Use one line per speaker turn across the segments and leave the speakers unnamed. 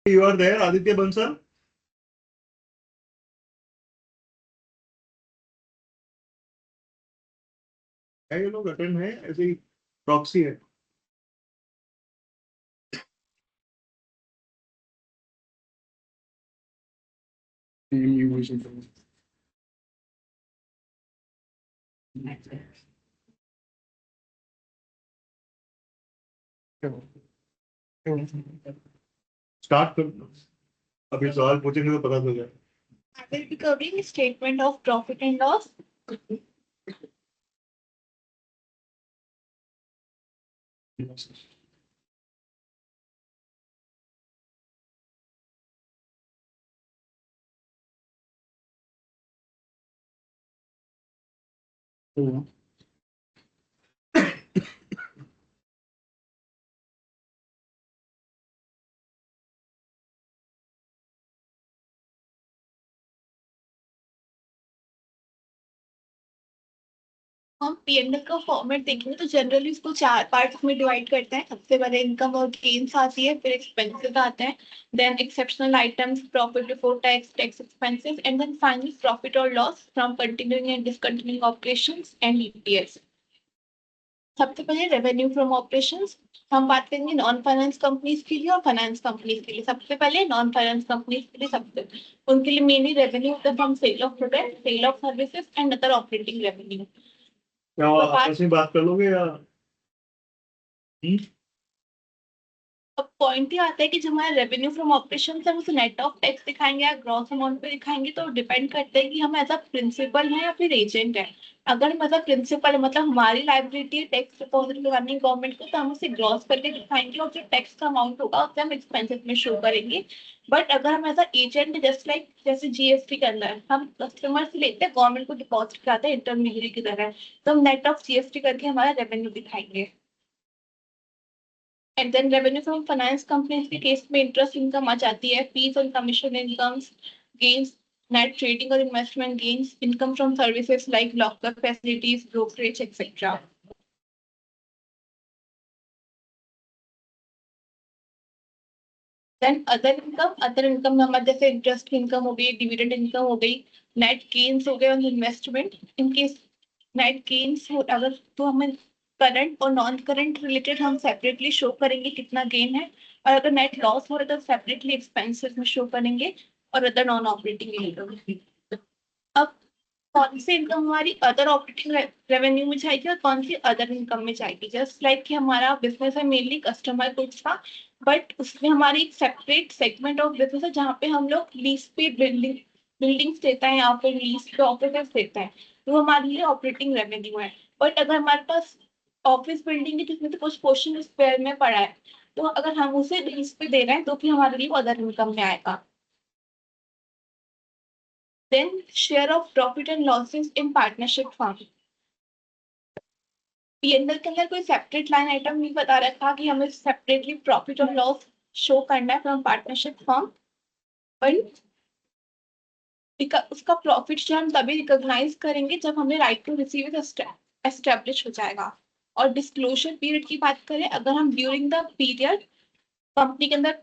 You are there, Aditya Bansal? क्या ये लोग अटेंड है, ऐसे ही प्रॉक्सी है? स्टार्ट कर, अभी सवाल पूछेंगे तो पता चल जाए।
I will be covering statement of profit and loss. हम P&L का फॉर्मेट देखेंगे तो जनरली इसको 4 पार्ट्स में डिवाइड करते हैं। सबसे पहले इनकम और गेन्स आती है, फिर एक्सपेंसेस आते हैं, then exceptional items, profit before tax, tax expenses and then finally profit और loss from continuing and discontinuing operations and EPS. सबसे पहले रेवेन्यू फ्रॉम ऑपरेशंस हम बात करेंगे नॉन फाइनेंस कंपनीज के लिए और फाइनेंस कंपनीज के लिए। सबसे पहले नॉन फाइनेंस कंपनीज के लिए सबसे उनके लिए मेनली रेवेन्यू होता है from sale of product, sale of services and other operating revenue.
क्या आपस में बात कर लोगे या?
अब पॉइंट ये आता है कि जो हमारा रेवेन्यू फ्रॉम ऑपरेशन है उसे नेट ऑफ टैक्स दिखाएंगे या ग्रॉस अमाउंट पे दिखाएंगे, तो डिपेंड करता है कि हम एज अ प्रिंसिपल है या फिर एजेंट है। अगर मतलब प्रिंसिपल मतलब हमारी लाइबिलिटी है टैक्स डिपॉजिट करवानी गवर्नमेंट को, तो हम उसे ग्रॉस करके दिखाएंगे और जो टैक्स का अमाउंट होगा उसे हम एक्सपेंसेस में शो करेंगे। बट अगर हम as a agent just like जैसे जीएसटी के अंदर हम कस्टमर से लेते हैं, गवर्नमेंट को डिपॉजिट कराते हैं इंटरमीडियरी की तरह, तो हम नेट ऑफ जीएसटी करके हमारा रेवेन्यू दिखाएंगे। And then revenue from finance companies के केस में इंटरेस्ट इनकम आ जाती है, फीस और commission incomes, gains, net trading और investment gains, income from services like locker facilities, brokerage etcetera. Then other income में हमारे जैसे इंटरेस्ट इनकम हो गई, डिविडेंड इनकम हो गई, नेट गेन्स हो गए on investment. In case net gains हो अगर तो हमें करंट और नॉन करंट रिलेटेड हम सेपरेटली शो करेंगे कितना गेन है, और अगर नेट लॉस हो रहा है तो सेपरेटली एक्सपेंसेस में शो करेंगे और अदर नॉन ऑपरेटिंग इनकम। अब कौन सी इनकम हमारी अदर ऑपरेटिंग रेवेन्यू में जाएगी और कौन सी अदर इनकम में जाएगी। जस्ट लाइक कि हमारा बिजनेस है मेनली कस्टमर गुड्स का, बट उसमें हमारी एक सेपरेट सेगमेंट ऑफ बिजनेस है जहाँ पे हम लोग लीज पे बिल्डिंग्स देता है या फिर लीज पे ऑफिस देता है, तो हमारे लिए ऑपरेटिंग रेवेन्यू है। बट अगर हमारे पास ऑफिस बिल्डिंग है जिसमें तो कुछ पोर्शन स्पेयर में पड़ा है, तो अगर हम उसे लीज पे दे रहे हैं तो फिर हमारे लिए अदर इनकम में आएगा। Then share of profit and losses in partnership firm. PNL के अंदर कोई सेपरेट लाइन आइटम नहीं बता रखा कि हमें सेपरेटली प्रॉफिट और लॉस शो करना है फ्रॉम पार्टनरशिप फर्म, बट उसका प्रॉफिट जो हम तभी रिकॉग्नाइज करेंगे जब हमें राइट टू रिसीव एस्टेब्लिश हो जाएगा। और डिस्क्लोजर पीरियड की बात करें, अगर हम ड्यूरिंग द पीरियड कंपनी के अंदर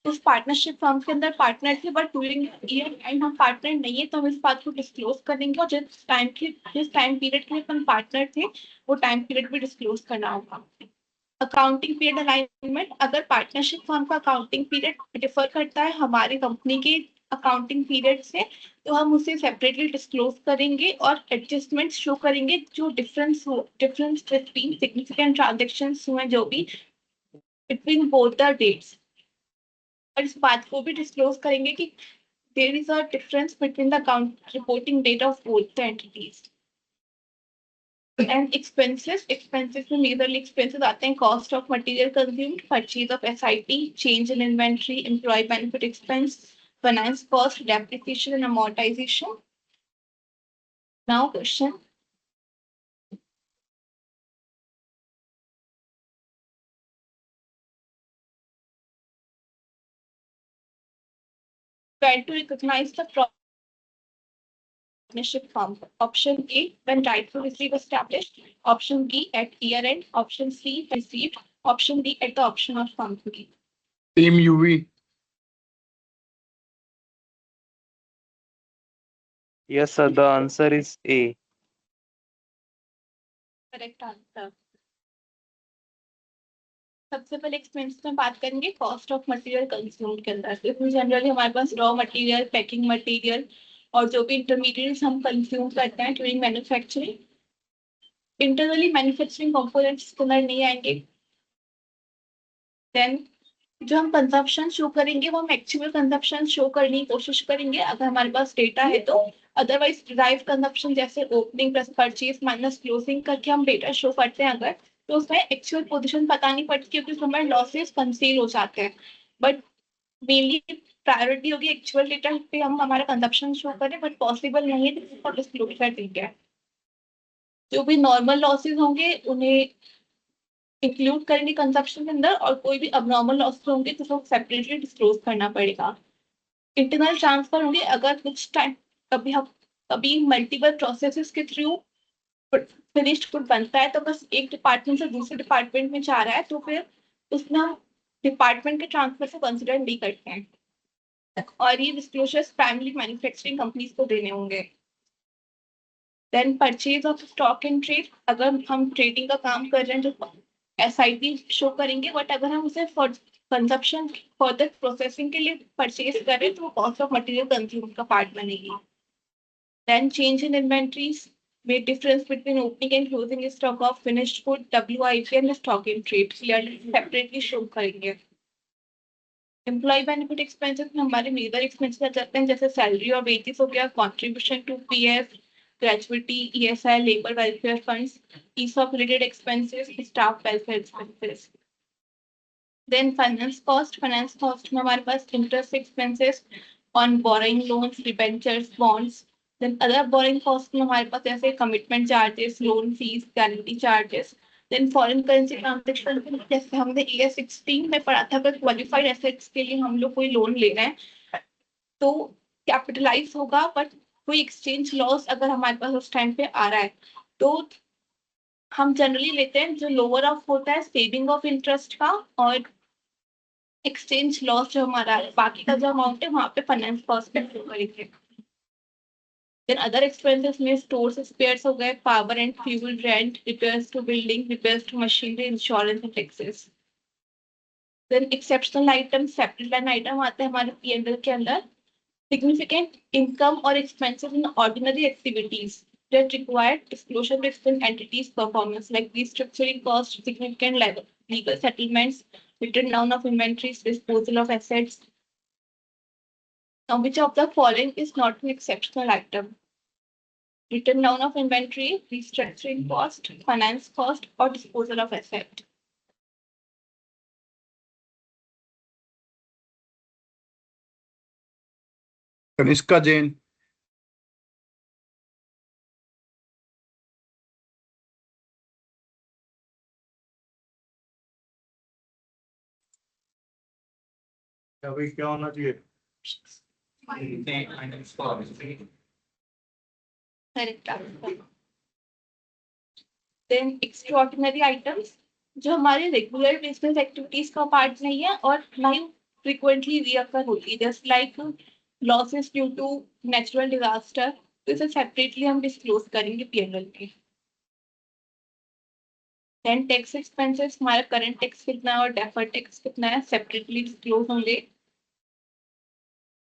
उस पार्टनरशिप फर्म के अंदर पार्टनर थे बट ड्यूरिंग ईयर एंड हम पार्टनर नहीं है, तो हम इस बात को डिस्क्लोज करेंगे और जिस टाइम पीरियड के लिए अपन पार्टनर थे वो टाइम पीरियड भी डिस्क्लोज करना होगा। अकाउंटिंग पीरियड अलाइनमेंट, अगर पार्टनरशिप फर्म का अकाउंटिंग पीरियड डिफर करता है हमारी कंपनी के अकाउंटिंग पीरियड से, तो हम उसे सेपरेटली डिस्क्लोज करेंगे और एडजस्टमेंट शो करेंगे जो डिफरेंस बिटवीन सिग्निफिकेंट ट्रांजेक्शन हुए जो भी बिटवीन बोथ द डेट्स, और इस बात को भी डिस्क्लोज करेंगे कि there is a difference between the account reporting date of both the entities. And expenses में majorly expenses आते हैं cost of material consumed, purchase of SIT, change in inventory, employee benefit expense, finance cost, depreciation and amortization. Now question. Try to recognize the partnership firm. Option A, when right to receive established. Option B, at year end. Option C, received. Option D, at the option of company.
Team UV. Yes, sir. The answer is A.
Correct answer. सबसे पहले expense में बात करेंगे cost of material consume के अंदर। इसमें generally हमारे पास raw material, packing material और जो भी इंटरमीडिएट्स हम कंज्यूम करते हैं during manufacturing, internally manufacturing components के अंदर नहीं आएंगे। देन जो हम कंजप्शन शो करेंगे वो हम एक्चुअल कंजप्शन शो करने की कोशिश करेंगे अगर हमारे पास डेटा है तो। अदरवाइज डिराइव कंजप्शन जैसे opening plus purchase minus closing करके हम डेटा शो करते हैं अगर, तो उसमें एक्चुअल पोजीशन पता नहीं पड़ती क्योंकि हमारे लॉसेस कंसील हो जाते हैं। बट मेनली प्रायोरिटी होगी एक्चुअल डेटा पे हम हमारा कंजप्शन शो करें, बट पॉसिबल नहीं है तो डिस्क्लोज कर देंगे। जो भी नॉर्मल लॉसेस होंगे उन्हें इंक्लूड करेंगे कंजप्शन के अंदर, और कोई भी अबनॉर्मल लॉसेस होंगे तो उसको सेपरेटली डिस्क्लोज करना पड़ेगा। इंटरनल ट्रांसफर होंगे अगर कुछ टाइम कभी मल्टीपल प्रोसेसेस के थ्रू फिनिश्ड गुड बनता है तो बस एक डिपार्टमेंट से दूसरे डिपार्टमेंट में जा रहा है तो फिर उसमें हम डिपार्टमेंट के ट्रांसफर से कंसिडर नहीं करते हैं, और ये डिस्क्लोजर्स प्राइमरी मैन्युफैक्चरिंग कंपनीज को देने होंगे। Then purchase of stock and trade, अगर हम ट्रेडिंग का काम कर रहे हैं तो SIP शो करेंगे, बट अगर हम उसे फॉर कंजप्शन फर्दर प्रोसेसिंग के लिए परचेज करें तो कॉस्ट ऑफ मटेरियल कंज्यूम का पार्ट बनेगी। देन चेंज इन इन्वेंट्रीज में difference between opening and closing stock of finished good WIP and stock in trade clearly separately show करेंगे। Employ benefit expenses में हमारे मेजर एक्सपेंसेस आ जाते हैं जैसे salary और वेजेस हो गया, contribution to PF, gratuity, ESI, labour welfare funds, ESOP related expenses, staff welfare expenses. Then finance cost में हमारे पास interest expenses on borrowing loans, debentures, bonds. Then other borrowing cost में हमारे पास जैसे commitment charges, loan fees, guarantee charges. Then foreign currency transaction जैसे हमने AS16 में पढ़ा था अगर qualified assets के लिए हम लोग कोई लोन ले रहे हैं तो कैपिटलाइज होगा, बट कोई एक्सचेंज लॉस अगर हमारे पास उस टाइम पे आ रहा है तो हम जनरली लेते हैं जो लोअर ऑफ होता है सेविंग ऑफ इंटरेस्ट का, और एक्सचेंज लॉस जो हमारा है बाकी का जो अमाउंट है वहां पे फाइनेंस कॉस्ट पे शो करेंगे। देन अदर एक्सपेंसेस में स्टोर्स स्पेयर्स हो गए, power and fuel, rent, repairs to building, repairs to machinery, insurance and taxes. Then exceptional item, separate line item आते हैं हमारे P&L के अंदर। Significant income or expenses in ordinary activities that require disclosure of different entities' performance, like restructuring costs, significant legal settlements, written down of inventories, disposal of assets. Now, which of the following is not an exceptional item? Written down of inventory, restructuring cost, finance cost, or disposal of asset?
Kanishka Jain. क्या भाई क्या होना चाहिए?
Correct answer. Then extraordinary items जो हमारे regular business activities का part नहीं है और ना ही फ्रिक्वेंटली रिअकर होती है, just like losses due to natural disaster, तो इसे सेपरेटली हम डिस्क्लोज करेंगे P&L के। देन टैक्स एक्सपेंसेस, हमारा करंट टैक्स कितना है और डेफर्ड टैक्स कितना है सेपरेटली डिस्क्लोज होंगे।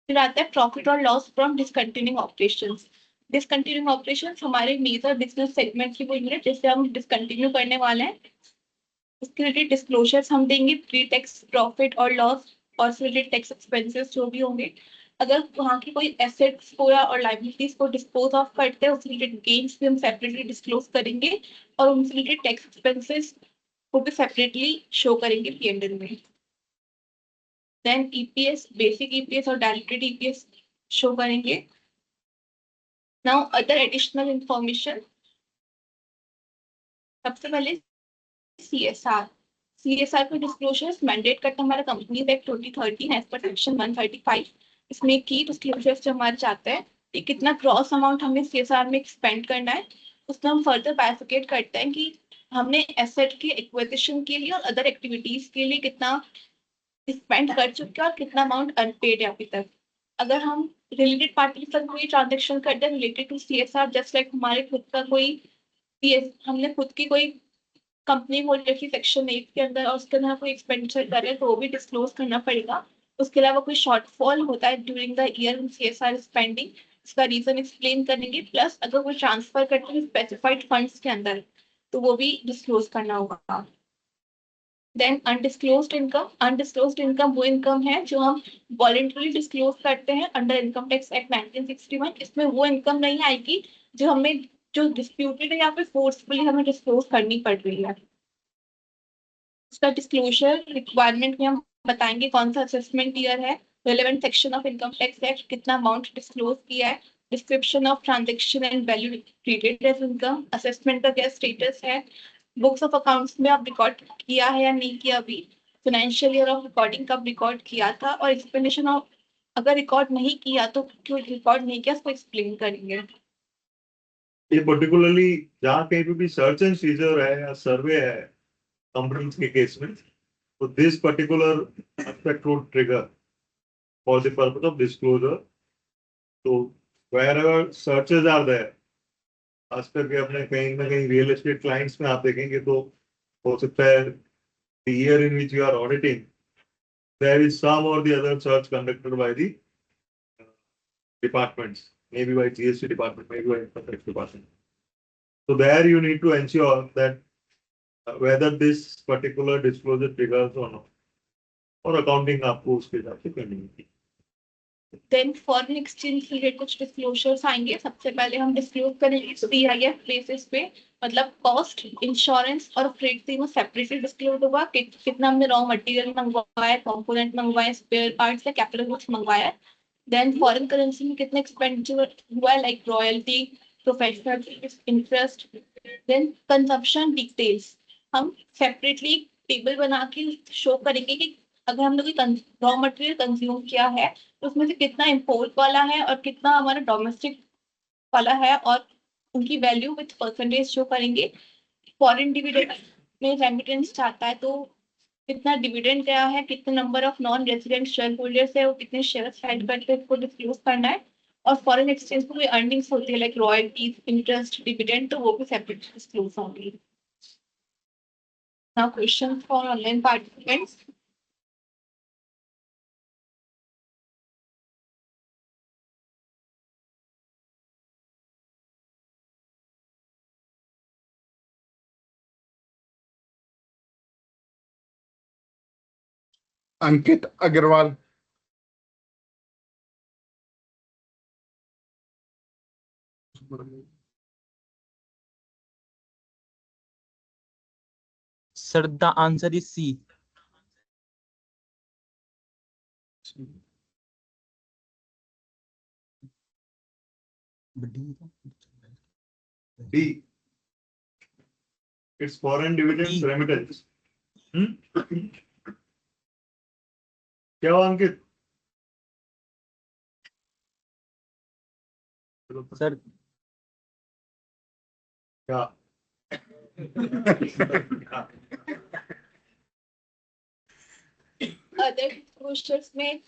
फिर आता है प्रॉफिट और loss from discontinuing operations. Discontinuing operations हमारे मेजर बिजनेस सेगमेंट की वो यूनिट जिसे हम डिसकंटिन्यू करने वाले हैं, उसके रिलेटेड डिस्क्लोजर्स हम देंगे, प्री टैक्स प्रॉफिट और लॉस और रिलेटेड टैक्स एक्सपेंसेस जो भी होंगे। अगर वहाँ की कोई एसेट्स को या और लाइबिलिटीज को डिस्पोज ऑफ करते हैं उससे रिलेटेड गेन्स भी हम सेपरेटली डिस्क्लोज करेंगे, और उनसे रिलेटेड टैक्स एक्सपेंसेस को भी सेपरेटली शो करेंगे P&L में। देन EPS, बेसिक EPS और डायरेक्टेड EPS शो करेंगे। नाउ अदर एडिशनल इंफॉर्मेशन, सबसे पहले CSR को डिस्क्लोजर्स मैंडेट करता है हमारा companies act 2013 as per section 135। इसमें की डिस्क्लोजर्स जो हमारे चाहते हैं कि कितना क्रॉस अमाउंट हमें CSR में एक्सपेंड करना है, उसमें हम फर्दर बाइफिकेट करते हैं कि हमने एसेट के एक्विजिशन के लिए और अदर एक्टिविटीज के लिए कितना स्पेंड कर चुके हैं और कितना अमाउंट अनपेड है अभी तक। अगर हम रिलेटेड पार्टी के साथ कोई ट्रांजेक्शन करते हैं related to CSR, just like हमारे खुद का कोई हमने खुद की कोई कंपनी खोल रखी सेक्शन 8 के अंदर और उसके अंदर कोई एक्सपेंडिचर कर रहे हैं तो वो भी डिस्क्लोज करना पड़ेगा। उसके अलावा कोई शॉर्टफॉल होता है during the year in CSR spending, इसका रीजन एक्सप्लेन करेंगे, प्लस अगर कोई ट्रांसफर करते हैं स्पेसिफाइड फंड्स के अंदर तो वो भी डिस्क्लोज करना होगा। देन अनडिस्क्लोज्ड इनकम वो इनकम है जो हम वॉलंटरी डिस्क्लोज करते हैं अंडर इनकम टैक्स एक्ट 1961। इसमें वो इनकम नहीं आएगी जो हमें जो डिस्प्यूटेड है या फिर फोर्सफुली हमें डिस्क्लोज करनी पड़ रही है। उसका डिस्क्लोजर रिक्वायरमेंट में हम बताएंगे कौन सा असेसमेंट ईयर है, relevant section of income tax act, कितना अमाउंट डिस्क्लोज किया है, description of transaction and value treated as income, assessment का क्या स्टेटस है, बुक्स ऑफ अकाउंट्स में आप रिकॉर्ड किया है या नहीं किया अभी, फाइनेंशियल ईयर ऑफ रिकॉर्डिंग कब रिकॉर्ड किया था, और एक्सप्लेनेशन ऑफ अगर रिकॉर्ड नहीं किया तो क्यों रिकॉर्ड नहीं किया उसको एक्सप्लेन करेंगे।
ये पर्टिकुलरली जहाँ कहीं पे भी सर्च एंड सीजर है या सर्वे है कंपनीज के केस में, तो this particular aspect would trigger for the purpose of disclosure. तो wherever searches are there, खास करके अपने कहीं ना कहीं रियल एस्टेट क्लाइंट्स में आप देखेंगे तो हो सकता है the year in which you are auditing, there is some or the other search conducted by the departments, maybe by GST department, maybe by income tax department. So there you need to ensure that whether this particular disclosure triggers or not, और accounting आपको उसके हिसाब से करनी होगी।
Then foreign exchange related कुछ disclosures आएंगे। सबसे पहले हम डिस्क्लोज करेंगे सीआईएफ बेसिस पे, मतलब कॉस्ट, इंश्योरेंस और फ्रेट तीनों सेपरेटली डिस्क्लोज होगा। कितना हमने रॉ मटेरियल मंगवाया, कंपोनेंट मंगवाए, स्पेयर पार्ट्स या कैपिटल गुड्स मंगवाया। देन फॉरेन करेंसी में कितना एक्सपेंडिचर हुआ है, like royalty, professional interest. Then consumption details हम सेपरेटली टेबल बना के शो करेंगे कि अगर हमने कोई रॉ मटेरियल कंज्यूम किया है तो उसमें से कितना इम्पोर्ट वाला है और कितना हमारा डोमेस्टिक वाला है, और उनकी वैल्यू विथ परसेंटेज शो करेंगे। फॉरेन डिविडेंड में रेमिटेंस चाहता है तो कितना डिविडेंड गया है, कितने number of non resident share holders है, वो कितने शेयर हेल्ड करके उसको डिस्क्लोज करना है। और फॉरेन एक्सचेंज में कोई अर्निंग्स होती है लाइक रॉयल्टीज, इंटरेस्ट, डिविडेंड, तो वो भी सेपरेट डिस्क्लोज होंगी। Now question for online participants.
Ankit Agarwal.
Sir, the answer is C.
D. It's foreign dividends
D.
remittance. क्या हुआ अंकित?
Sir,
क्या?
अदर डिस्क्लोजर्स में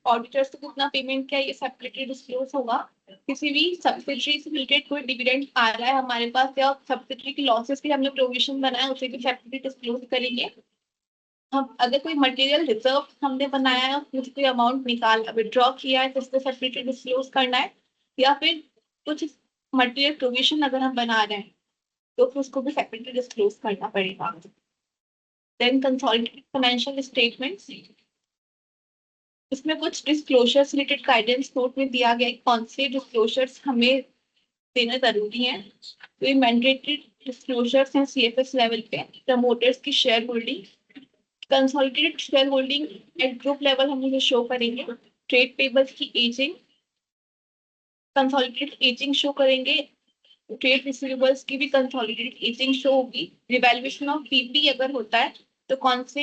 ऑडिटर्स को कितना पेमेंट किया ये सेपरेटली डिस्क्लोज होगा। किसी भी सब्सिडरी से रिलेटेड कोई डिविडेंड आ रहा है हमारे पास या सब्सिडरी की लॉसेस की हमने प्रोविजन बनाया उसे भी सेपरेटली डिस्क्लोज करेंगे। हम अगर कोई मटेरियल रिजर्व हमने बनाया है उसमें से कोई अमाउंट निकाला, विड्रॉ किया है तो उसको सेपरेटली डिस्क्लोज करना है, या फिर कुछ मटेरियल प्रोविजन अगर हम बना रहे हैं तो फिर उसको भी सेपरेटली डिस्क्लोज करना पड़ेगा। देन कंसोलिडेटेड फाइनेंशियल स्टेटमेंट्स, इसमें कुछ डिस्क्लोजर्स रिलेटेड गाइडेंस नोट में दिया गया है कौन से डिस्क्लोजर्स हमें देना जरूरी है। तो ये मैंडेटरी डिस्क्लोजर्स हैं सीएफएस लेवल पे। प्रमोटर्स की share holding, consolidated share holding at group level हम इसे शो करेंगे। ट्रेड पेबल्स की एजिंग, कंसोलिडेटेड एजिंग शो करेंगे। ट्रेड रिसीवेबल्स की भी कंसोलिडेटेड एजिंग शो होगी। रिवैल्यूएशन ऑफ पीपी अगर होता है तो कौन से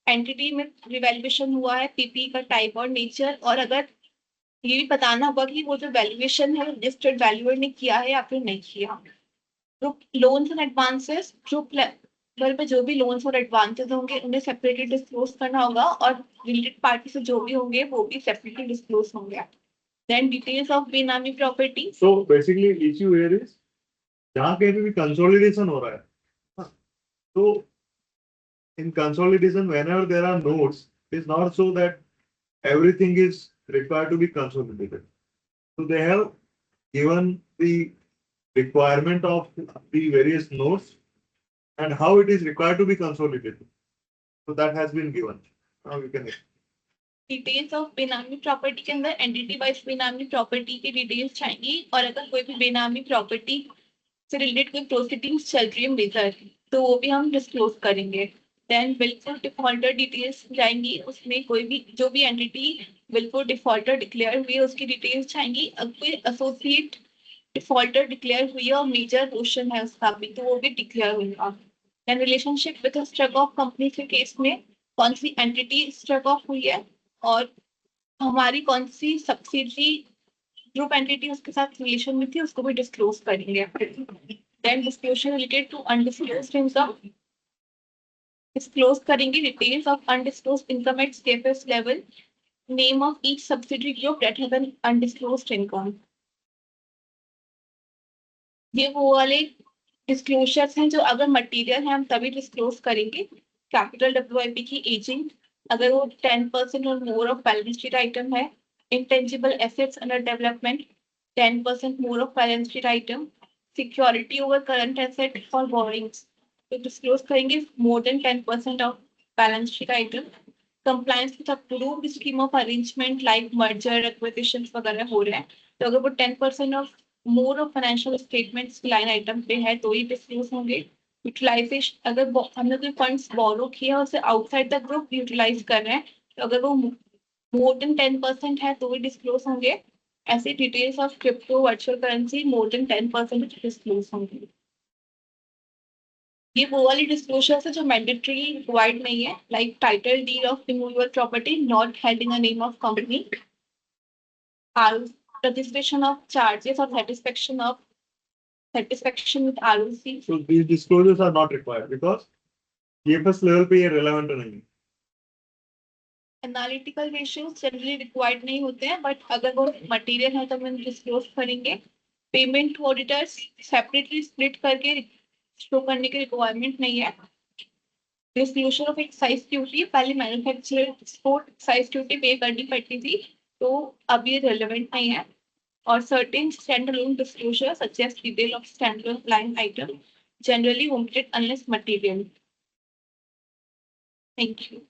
एंटिटी में रिवैल्यूएशन हुआ है, पीपी का टाइप और नेचर, और अगर ये भी बताना होगा कि वो जो वैल्यूएशन है रजिस्टर्ड वैल्यूअर ने किया है या फिर नहीं किया। Group loans and advances, group level पे जो भी लोन्स और एडवांसेस होंगे उन्हें सेपरेटली डिस्क्लोज करना होगा, और रिलेटेड पार्टी से जो भी होंगे वो भी सेपरेटली डिस्क्लोज होंगे। Then details of Benami property.
So basically issue here is जहाँ कहीं पे भी consolidation हो रहा है, हाँ, तो in consolidation whenever there are nodes, it's not so that everything is required to be consolidated. So they have given the requirement of the various nodes and how it is required to be consolidated. So that has been given. Now we can.
Details of बेनामी property के अंदर entity wise बेनामी property की details चाहिए और अगर कोई भी बेनामी प्रॉपर्टी से रिलेटेड कोई प्रोसीडिंग्स चल रही है मेजर तो वो भी हम डिस्क्लोज करेंगे. देन बिल्कुल डिफॉल्टर डिटेल्स जाएंगी, उसमें कोई भी जो भी एंटिटी बिल्कुल डिफॉल्टर डिक्लेयर हुई है उसकी डिटेल्स चाहिए. अगर कोई एसोसिएट डिफॉल्टर डिक्लेयर हुई है और मेजर पोर्शन है उसका भी तो वो भी डिक्लेयर होगा. Then relationship with struck off company के केस में कौन सी एंटिटी स्ट्रक ऑफ हुई है और हमारी कौन सी सब्सिडरी ग्रुप एंटिटी उसके साथ रिलेशन में थी उसको भी डिस्क्लोज करेंगे. Then disclosure related to undisclosed income disclose करेंगे details of undisclosed income at status level, name of each subsidiary group that has an undisclosed income. ये वो वाले डिस्क्लोजर्स हैं जो अगर मटेरियल है हम तभी डिस्क्लोज करेंगे. कैपिटल डब्ल्यूआईपी की एजिंग अगर वो 10% और more of balance sheet item है. Intangible assets under development 10% more of balance sheet item. Security over current asset for borrowings तो डिस्क्लोज करेंगे more than 10% of balance sheet item. Compliance with approved scheme of arrangement like merger acquisition वगैरह हो रहे हैं तो अगर वो 10% of more of financial statements line item पे है तो ही डिस्क्लोज होंगे. यूटिलाइजेशन अगर हमने कोई फंड्स बोरो किया उसे आउटसाइड द ग्रुप यूटिलाइज कर रहे हैं तो अगर वो मोर देन 10% है तो ही डिस्क्लोज होंगे. ऐसे details of crypto virtual currency more than 10% disclose होंगे. ये वो वाली डिस्क्लोजर है जो मैंडेटरी रिक्वायर्ड नहीं है like title deed of immovable property not held in the name of company, registration of charges or satisfaction with ROC.
So these disclosures are not required because TFS level पे ये relevant नहीं है.
Analytical ratios generally required नहीं होते हैं but अगर वो material है तो हम डिस्क्लोज करेंगे. Payment to auditors separately split करके शो करने की रिक्वायरमेंट नहीं है. डिस्क्लोजर ऑफ एक्साइज ड्यूटी पहले manufacturer export excise duty pay करनी पड़ती थी तो अब ये रिलेवेंट नहीं है. और certain standalone disclosures such as detail of standalone line item generally omitted unless material. Thank you.